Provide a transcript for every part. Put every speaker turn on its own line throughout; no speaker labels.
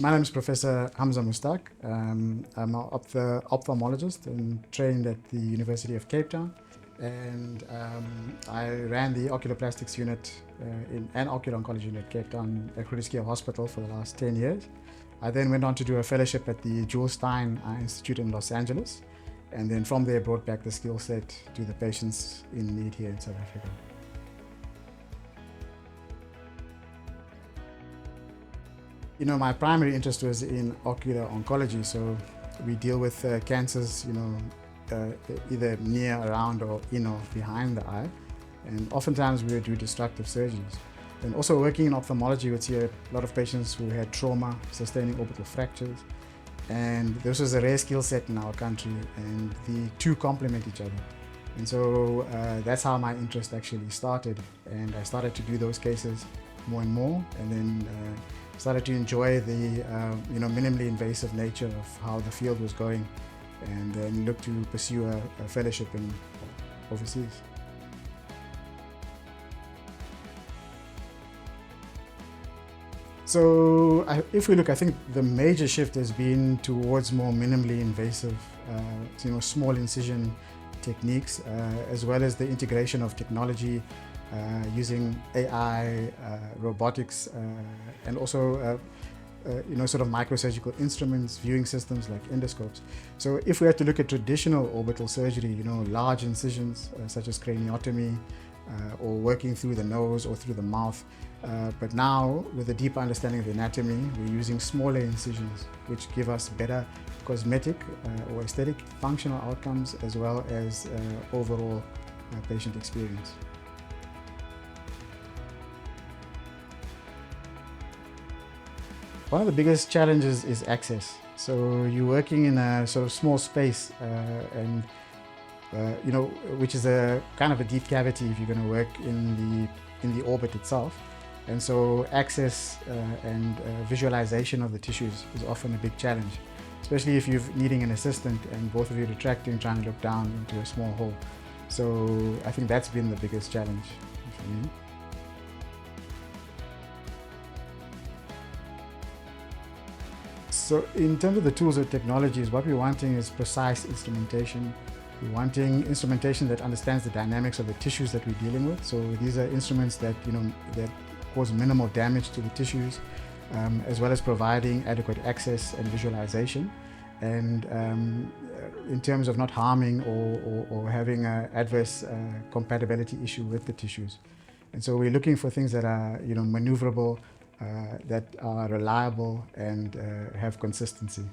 My name is Professor Hamzah Mustak. I'm an ophthalmologist and trained at the University of Cape Town. And I ran the oculoplastics unit and ocular oncology unit at Cape Town at Groote Schuur Hospital for the last 10 years. I then went on to do a fellowship at the Jules Stein Eye Institute in Los Angeles. And then from there brought back the skill set to the patients in need here in South Africa. My primary interest was in ocular oncology, so we deal with cancers, either near, around, or in or behind the eye, and oftentimes we would do destructive surgeries. And also working in ophthalmology, we would see a lot of patients who had trauma, sustaining orbital fractures, and this was a rare skill set in our country, and the two complement each other. And so that's how my interest actually started, and I started to do those cases more and more, and then started to enjoy the minimally invasive nature of how the field was going, and then looked to pursue a fellowship in overseas. So if we look, I think the major shift has been towards more minimally invasive, small incision techniques, as well as the integration of technology using AI, robotics, and also sort of microsurgical instruments, viewing systems like endoscopes. So if we had to look at traditional orbital surgery, large incisions such as craniotomy, or working through the nose or through the mouth, but now with a deeper understanding of the anatomy, we're using smaller incisions, which give us better cosmetic or aesthetic functional outcomes, as well as overall patient experience. One of the biggest challenges is access. So you're working in a sort of small space, which is a kind of a deep cavity if you're going to work in the orbit itself. And so access and visualization of the tissues is often a big challenge, especially if you're needing an assistant and both of you retracting, trying to look down into a small hole. So I think that's been the biggest challenge for me. So in terms of the tools or technologies, what we're wanting is precise instrumentation. We're wanting instrumentation that understands the dynamics of the tissues that we're dealing with. So these are instruments that that cause minimal damage to the tissues, as well as providing adequate access and visualization. And in terms of not harming or having an adverse compatibility issue with the tissues. And so we're looking for things that are maneuverable, that are reliable and have consistency.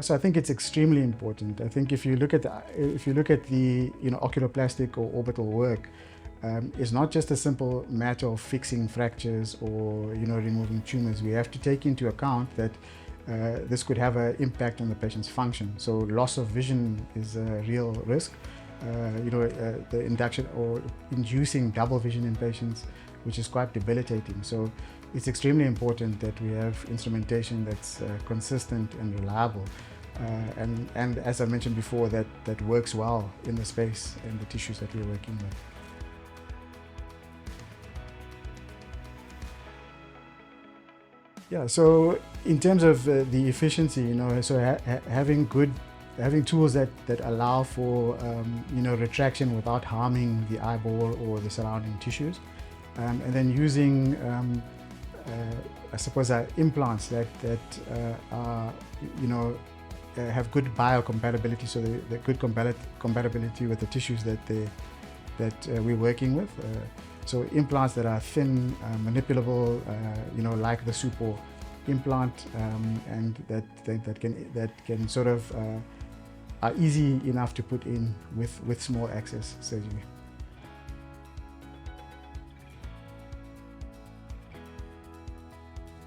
So I think it's extremely important. I think if you look at the oculoplastic or orbital work, it's not just a simple matter of fixing fractures or removing tumors. We have to take into account that this could have an impact on the patient's function. So loss of vision is a real risk. The induction or inducing double vision in patients, which is quite debilitating. So it's extremely important that we have instrumentation that's consistent and reliable, and as I mentioned before, that works well in the space and the tissues that we're working with. Yeah, so in terms of the efficiency, having tools that allow for retraction without harming the eyeball or the surrounding tissues, and then using I suppose implants that are have good biocompatibility, so they're good compatibility with the tissues that we're working with. So implants that are thin, manipulable, like the Super implant, and that can sort of are easy enough to put in with small access surgery.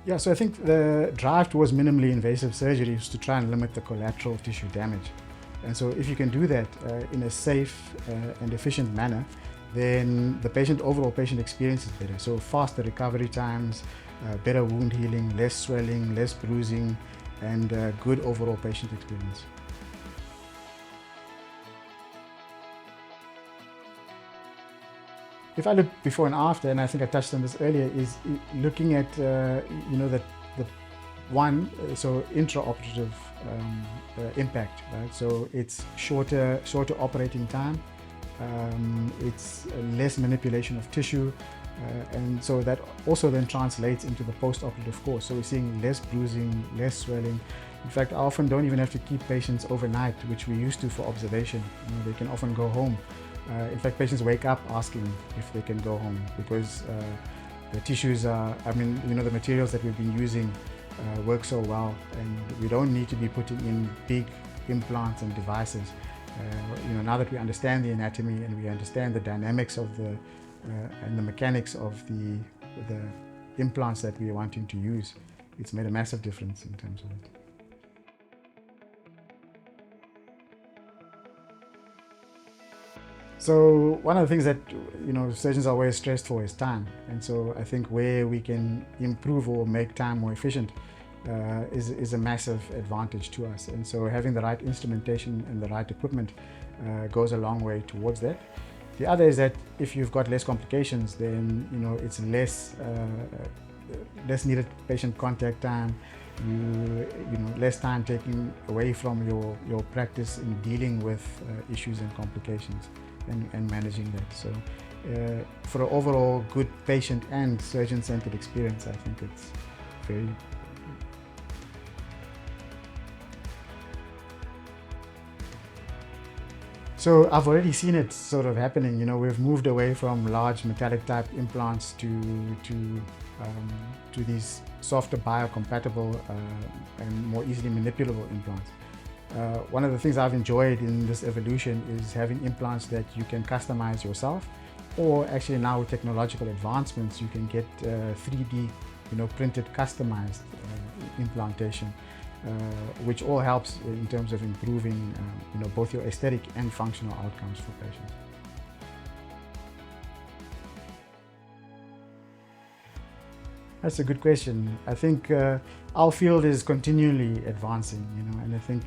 Yeah, so I think the drive towards minimally invasive surgery is to try and limit the collateral tissue damage. And so if you can do that in a safe and efficient manner, then the overall patient experience is better. So faster recovery times, better wound healing, less swelling, less bruising, and good overall patient experience. If I look before and after, and I think I touched on this earlier, is looking at the one, so intraoperative impact, right? So it's shorter operating time. It's less manipulation of tissue, and so that also then translates into the post-operative course. So we're seeing less bruising, less swelling. In fact, I often don't even have to keep patients overnight, which we used to for observation. They can often go home. In fact, patients wake up asking if they can go home because the tissues are, the materials that we've been using work so well, and we don't need to be putting in big implants and devices. Now that we understand the anatomy and we understand the dynamics of and the mechanics of the implants that we are wanting to use, it's made a massive difference in terms of it. So one of the things that surgeons are always stressed for is time, and so I think where we can improve or make time more efficient is a massive advantage to us. And so having the right instrumentation and the right equipment goes a long way towards that. The other is that if you've got less complications, then it's less needed patient contact time. Less time taken away from your practice in dealing with issues and complications and managing that. So for an overall good patient and surgeon-centered experience, I think it's very. So I've already seen it sort of happening. We've moved away from large metallic type implants to these softer biocompatible and more easily manipulable implants. One of the things I've enjoyed in this evolution is having implants that you can customize yourself, or actually now with technological advancements you can get 3D printed customized implantation, which all helps in terms of improving both your aesthetic and functional outcomes for patients. That's a good question. I think our field is continually advancing, and I think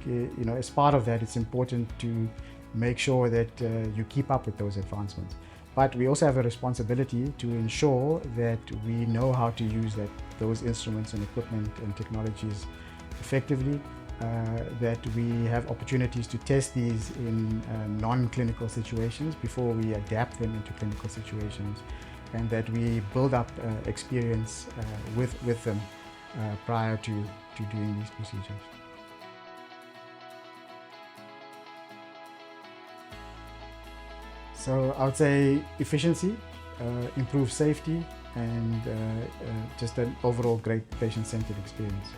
as part of that, it's important to make sure that you keep up with those advancements. But we also have a responsibility to ensure that we know how to use those instruments and equipment and technologies effectively, that we have opportunities to test these in non-clinical situations before we adapt them into clinical situations, and that we build up experience with them prior to doing these procedures. So I would say efficiency, improved safety, and just an overall great patient-centered experience.